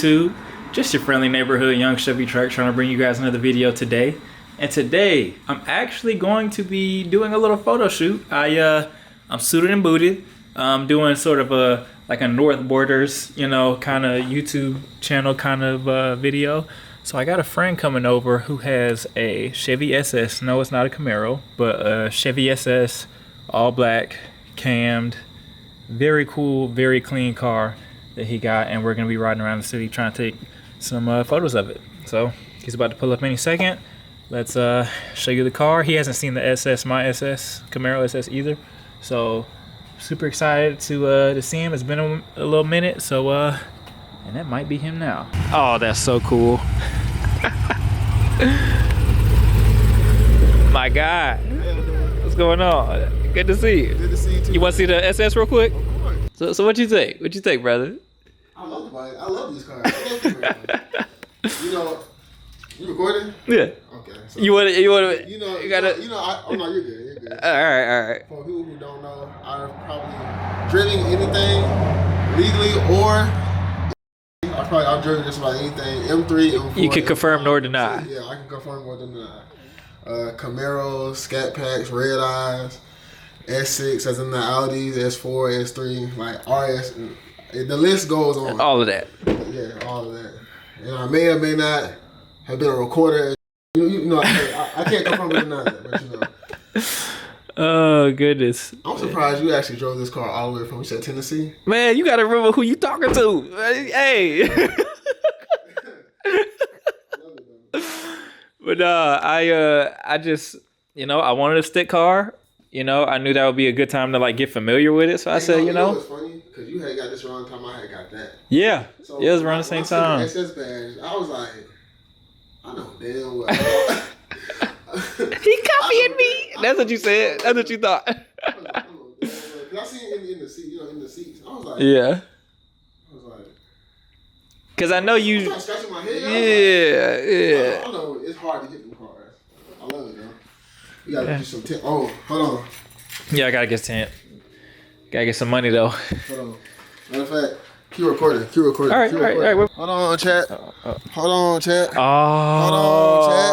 YouTube? Just your friendly neighborhood young Chevy truck trying to bring you guys another video today. And today, I'm actually going to be doing a little photo shoot. I'm suited and booted. I'm doing sort of a North Borders, you know, kind of YouTube channel kind of video. So I got a friend coming over who has a Chevy SS. No, it's not a Camaro, but a Chevy SS, all black, cammed, very cool, very clean car that he got, and we're gonna be riding around the city trying to take some photos of it. So he's about to pull up any second. Let's show you the car. He hasn't seen the SS, my SS, Camaro SS either. So super excited to see him. It's been a little minute, so and that might be him now. Oh, that's so cool. My God, what's going on? Good to see you. Good to see you too. You want to see the SS real quick? Of course. So what you think? What you think, brother? I love the bike. I love these cars. I love these You know, you recording? Yeah. Okay. So You want to? you're good. All right. For people who don't know, I've probably driven anything legally or I've driven just about anything. M3, M4. You can confirm M5, nor deny. Yeah, I can confirm nor deny. Camaros, Scat Packs, Red Eyes, S6, as in the Audis, S4, S3, like RS. The list goes on. All of that. Yeah, all of that. And I may or may not have been a recorder. You know, I can't confirm or deny that, but you know. Oh goodness. I'm surprised you actually drove this car all the way from, you said, Tennessee? Man, you gotta remember who you talking to. Hey. But I just, you know, I wanted a stick car. You know, I knew that would be a good time to like get familiar with it. So I said, you know. It's funny because you had got this around the time I had got that. Yeah. So it was around the same time. The SS badge, I was like, I know damn well. He copying me. That's what you said. That's what you thought. I seen it in the seat, you know, in the seats. I was like, yeah. I was like, cause I know you. I was scratching my head. Yeah. I know it's hard to get them cars. I love it though. You gotta do some tint. Oh, hold on. Yeah, I gotta get tint. Gotta get some money though. Hold on. Matter of fact, Q recording. All right. Hold on, chat. Hold on, chat. Oh. Hold on, chat.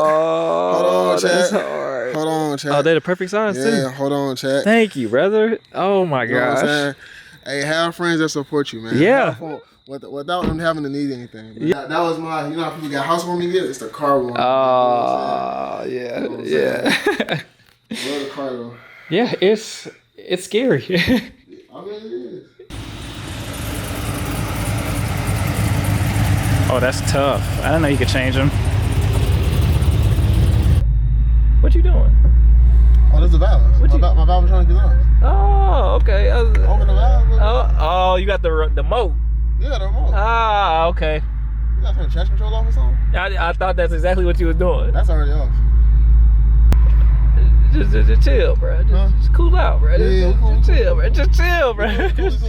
Hold on, chat. That's hard. Hold on, chat. Oh, they're the perfect size too. Yeah, hold on, chat. Thank you, brother. Oh my You know what I'm gosh. saying? Hey, have friends that support you, man. Yeah. Without them having to need anything. Yeah. That was my, you know how people got housewarming gear? It's the car warming. Oh, yeah. You know what I'm Yeah. Love the car though. Yeah, it's scary. I mean, it is. Oh, that's tough. I didn't know you could change them. What you doing? Oh, there's the valve. My valve is trying to get off. Oh, okay. Open the valve. Oh, you got the remote. Yeah, the remote. Ah, okay. You got to turn the traction control off or something? I thought that's exactly what you were doing. That's already off. Just chill, bro. Just cool out, bro. Yeah, Just chill, bro. Just chill, bro. Cool. Just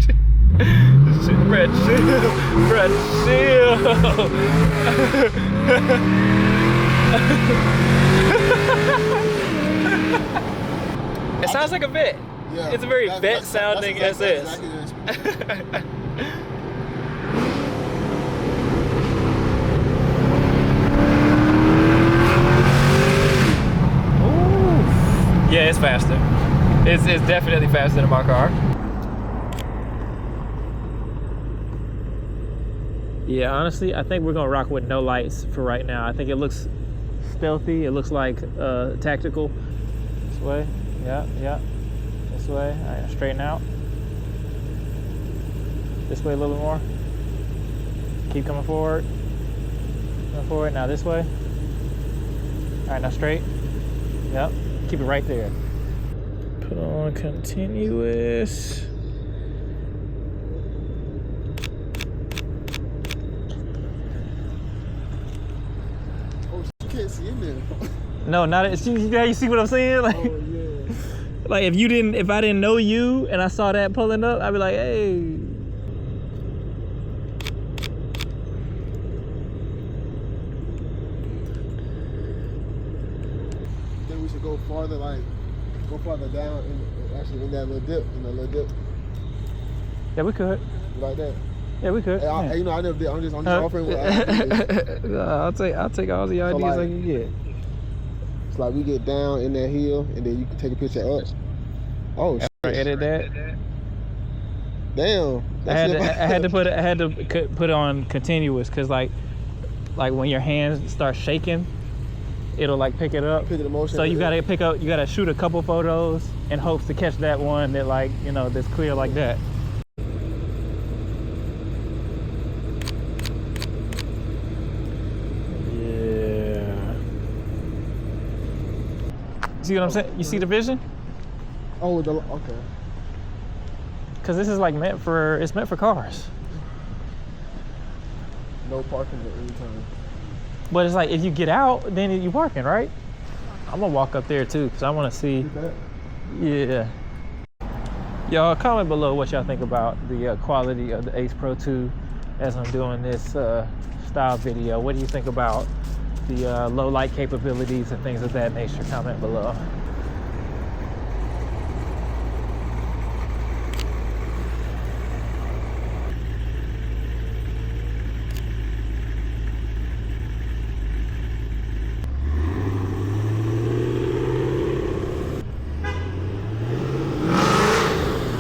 chill. Bruh, chill. Bruh, chill. It sounds like a vet. Yeah, It's a very vet sounding SS. Exactly what Yeah, it's faster. It's definitely faster than my car. Yeah, honestly, I think we're gonna rock with no lights for right now. I think it looks stealthy. It looks like tactical. This way, yeah. This way, all right, straighten out. This way a little bit more. Keep coming forward. Now this way. All right, now straight. Yep. Keep it right there. Put on continuous. Oh, you can't see in there. No, not it. You see what I'm saying? Like, Oh, yeah. like if I didn't know you and I saw that pulling up, I'd be like, hey. Then we should go farther, go farther down and actually in that little dip, Yeah, we could. like that. Yeah, we could. Yeah. You know, I never did. I'm just offering. I'll take all the ideas I can get. It's like we get down in that hill, and then you can take a picture up. Oh shit! Edit that. Damn. I had to put it on continuous because like when your hands start shaking, it'll like pick it up. Pick the motion. So you gotta shoot a couple photos in hopes to catch that one that like, you know, that's clear like that. Yeah. See what I'm saying? You see the vision? Oh, okay. Cause this is like meant for cars. No parking at any time. But it's like if you get out, then you parking, right? I'm gonna walk up there too, cause I want to see. Yeah. Y'all comment below what y'all think about the quality of the Ace Pro 2 as I'm doing this style video. What do you think about the low light capabilities and things of that nature? Comment below.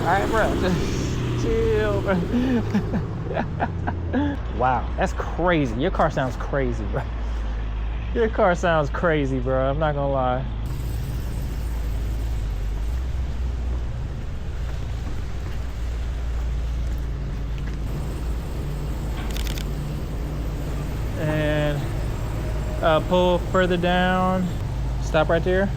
Alright, bro, just chill, bro. Wow, that's crazy. Your car sounds crazy, bro. Your car sounds crazy, bro. I'm not gonna lie. And pull further down. Stop right there.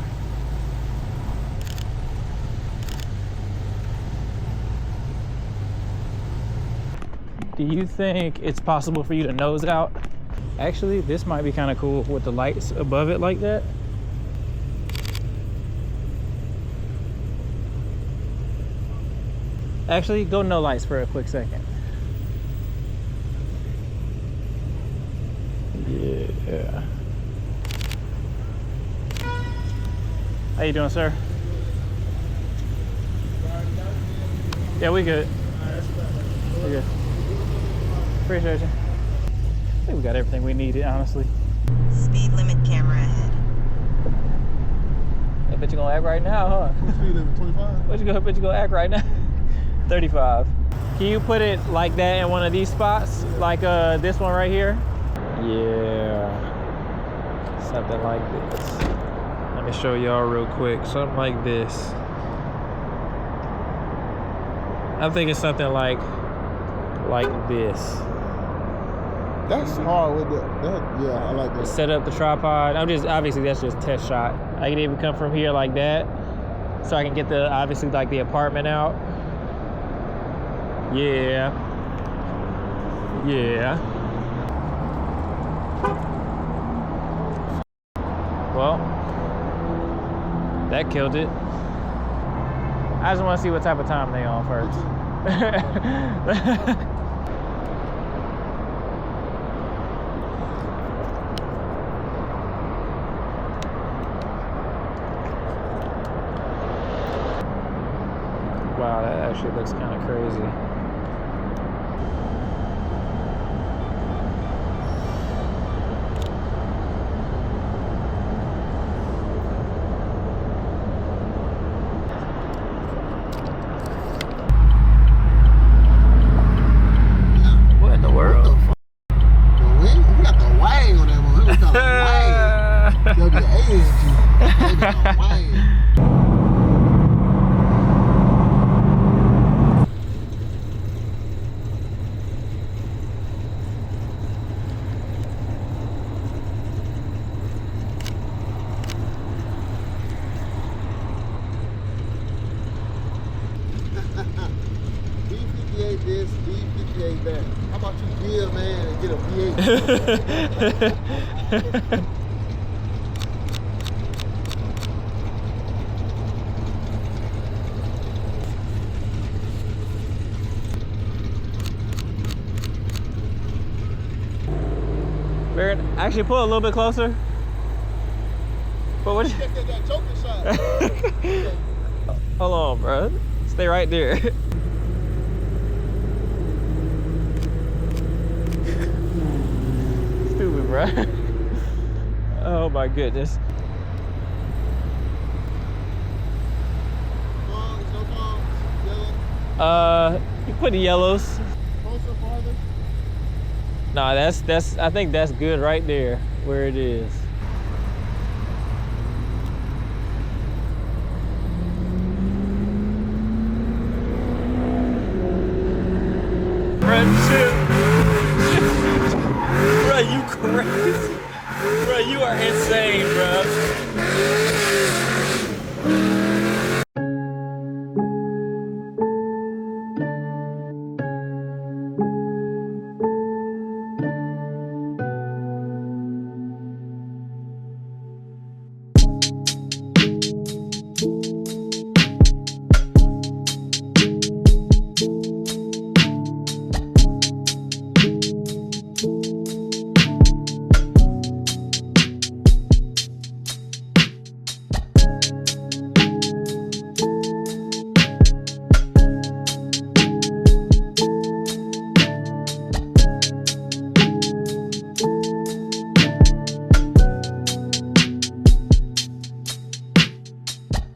Do you think it's possible for you to nose out? Actually, this might be kind of cool with the lights above it like that. Actually, go no lights for a quick second. Yeah. How you doing, sir? Yeah, we good. We good. Appreciate you. I think we got everything we needed, honestly. Speed limit camera ahead. I bet you gonna act right now, huh? Speed limit 25. Bet you gonna act right now? 35. Can you put it like that in one of these spots? Like this one right here? Yeah. Something like this. Let me show y'all real quick. Something like this. I'm thinking something like this. That's hard with that. Yeah, I like that. Set up the tripod. Obviously that's just a test shot. I can even come from here like that, so I can get obviously like the apartment out. Yeah. Yeah. Well, that killed it. I just want to see what type of time they on first. Wow, that actually looks kind of crazy. What in the world? The wing? You got the wang on that one. It was called a wang. W-A-N-G. They got a wang. B58 this, B58 that. How about you give, man, and get a V8? Barrett, actually pull a little bit closer. But what? That Joker shot. Hold on, bro. Stay right there. bro. Oh my goodness. Fogs, no fogs, yellow. You put the yellows. Closer, farther. Nah, that's I think that's good right there where it is.